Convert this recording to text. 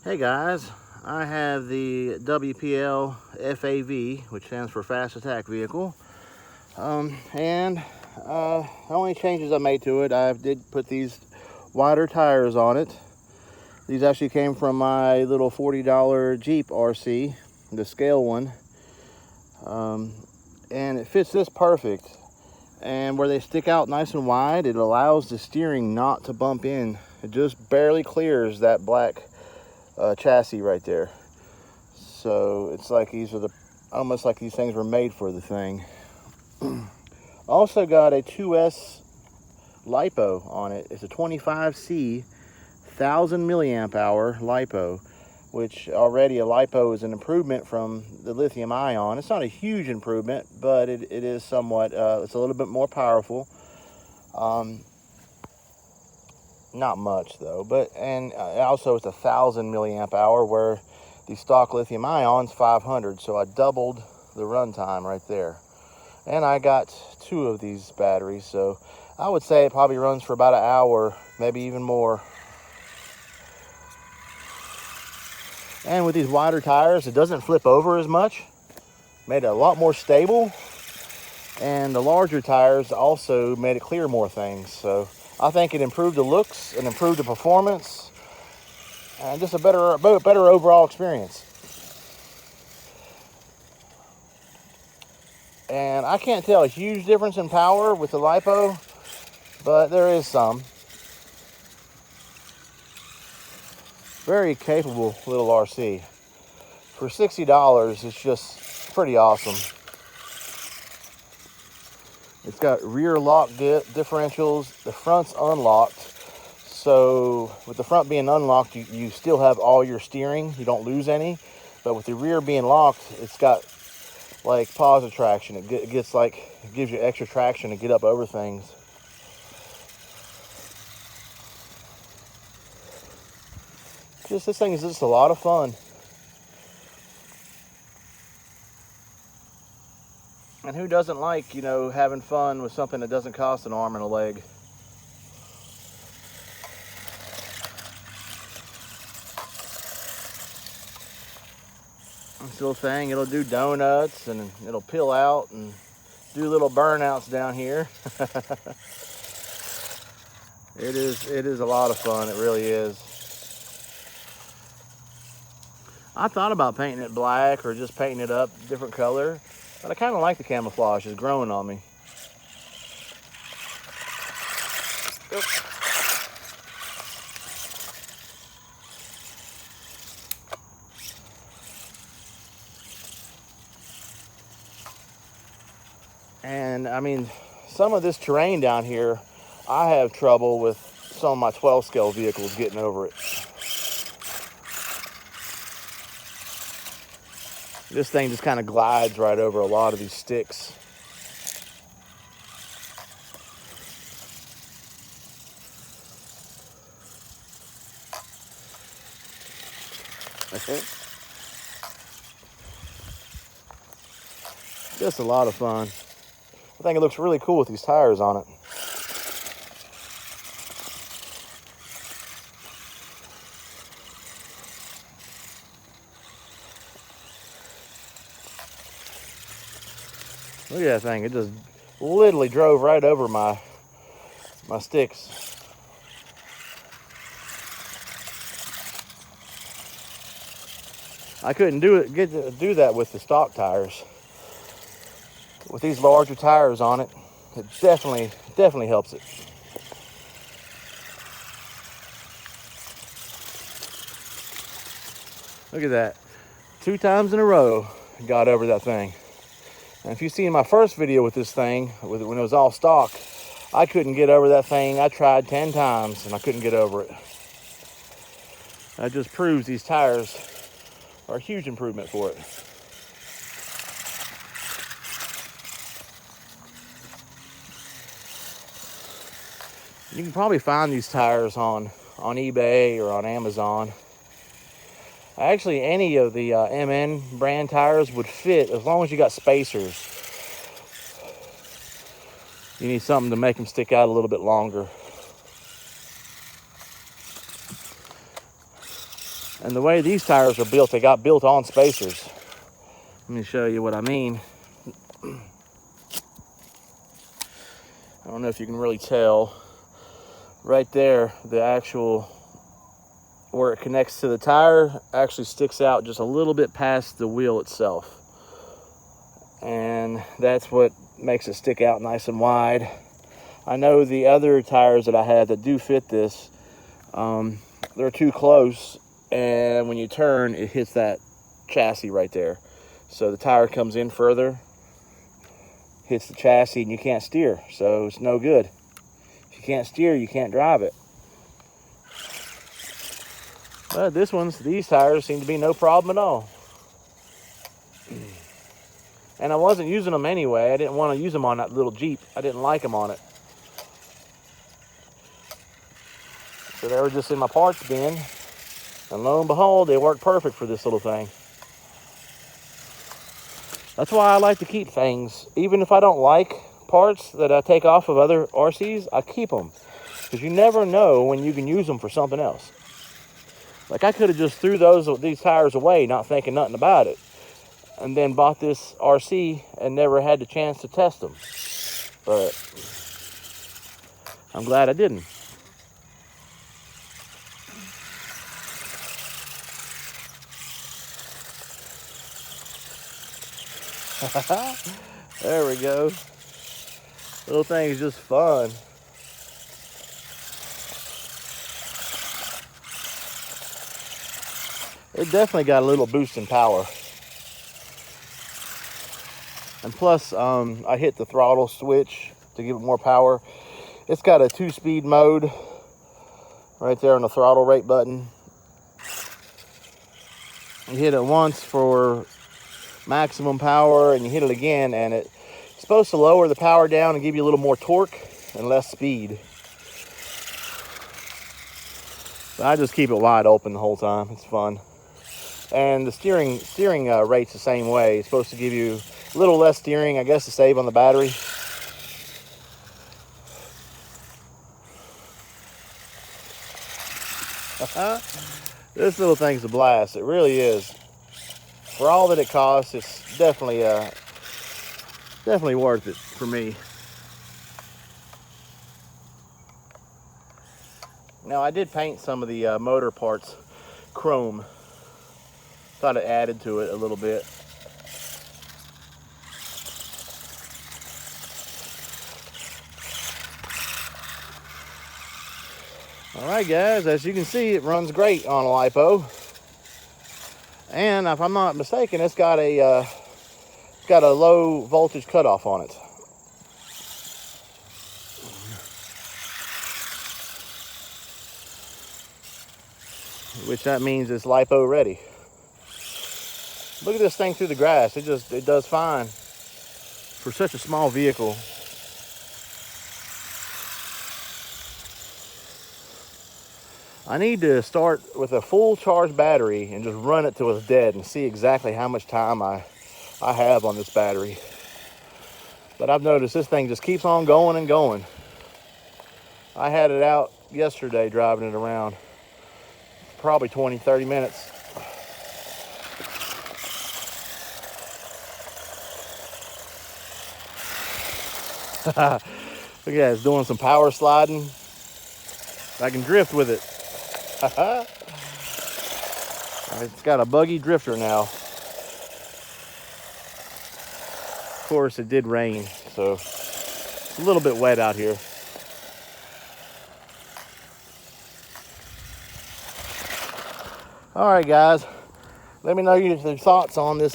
Hey guys, I have the WPL FAV, which stands for Fast Attack Vehicle. The only changes I made to it, I did put these wider tires on it. These actually came from my little $40 Jeep RC, the scale one. And it fits this perfect. And where they stick out nice and wide, it allows the steering not to bump in. It just barely clears that black chassis right there. So it's like almost like these things were made for the thing. Also got a 2S lipo on it. It's a 25C 1000 milliamp hour lipo, which already a lipo is an improvement from the lithium ion. It's not a huge improvement, but it is somewhat. It's a little bit more powerful. Not much though, and also it's 1000 milliamp hour, where the stock lithium ion's 500, so I doubled the runtime right there. And I got 2 of these batteries, so I would say it probably runs for about an hour, maybe even more. And with these wider tires, it doesn't flip over as much, made it a lot more stable. And the larger tires also made it clear more things, so I think it improved the looks and improved the performance, and just a better overall experience. And I can't tell a huge difference in power with the lipo, but there is some. Very capable little RC. For $60, it's just pretty awesome. It's got rear lock differentials. The front's unlocked. So with the front being unlocked, you still have all your steering. You don't lose any. But with the rear being locked, it's got like positive traction. It gives you extra traction to get up over things. This thing is just a lot of fun. And who doesn't like, having fun with something that doesn't cost an arm and a leg? This little thing, it'll do donuts and it'll peel out and do little burnouts down here. It is a lot of fun, it really is. I thought about painting it black or just painting it up different color, but I kind of like the camouflage. It's growing on me. Oops. And I mean, some of this terrain down here, I have trouble with some of my 12 scale vehicles getting over it. This thing just kind of glides right over a lot of these sticks. Just a lot of fun. I think it looks really cool with these tires on it. Look at that thing. It just literally drove right over my sticks. I couldn't get to do that with the stock tires. With these larger tires on it, it definitely helps it. Look at that. 2 times in a row, got over that thing. And if you've seen my first video with this thing, when it was all stock, I couldn't get over that thing. I tried 10 times and I couldn't get over it. That just proves these tires are a huge improvement for it. You can probably find these tires on eBay or on Amazon. Actually, any of the MN brand tires would fit as long as you got spacers. You need something to make them stick out a little bit longer. And the way these tires are built, they got built on spacers. Let me show you what I mean. I don't know if you can really tell. Right there, the actual, where it connects to the tire actually sticks out just a little bit past the wheel itself. And that's what makes it stick out nice and wide. I know the other tires that I have that do fit this, they're too close, and when you turn, it hits that chassis right there. So the tire comes in further, hits the chassis, and you can't steer, so it's no good. If you can't steer, you can't drive it. But these tires seem to be no problem at all. And I wasn't using them anyway. I didn't want to use them on that little Jeep. I didn't like them on it. So they were just in my parts bin. And lo and behold, they work perfect for this little thing. That's why I like to keep things. Even if I don't like parts that I take off of other RCs, I keep them. Because you never know when you can use them for something else. Like I could have just threw these tires away, not thinking nothing about it. And then bought this RC and never had the chance to test them. But I'm glad I didn't. There we go. Little thing is just fun. It definitely got a little boost in power. And plus, I hit the throttle switch to give it more power. It's got a 2-speed mode right there on the throttle rate button. You hit it once for maximum power, and you hit it again, and it's supposed to lower the power down and give you a little more torque and less speed. But I just keep it wide open the whole time. It's fun. And the steering rate's the same way. It's supposed to give you a little less steering, I guess, to save on the battery. This little thing's a blast. It really is. For all that it costs, it's definitely worth it for me. Now, I did paint some of the motor parts chrome. Thought it added to it a little bit. All right, guys, as you can see, it runs great on a lipo. And if I'm not mistaken, it's got a low voltage cutoff on it. Which that means it's lipo ready. Look at this thing through the grass. It does fine for such a small vehicle. I need to start with a full charge battery and just run it till it's dead and see exactly how much time I have on this battery. But I've noticed this thing just keeps on going and going. I had it out yesterday driving it around, probably 20-30 minutes. Look at that, it's doing some power sliding. I can drift with it. It's got a buggy drifter now. Of course, it did rain, so it's a little bit wet out here. All right, guys, let me know your thoughts on this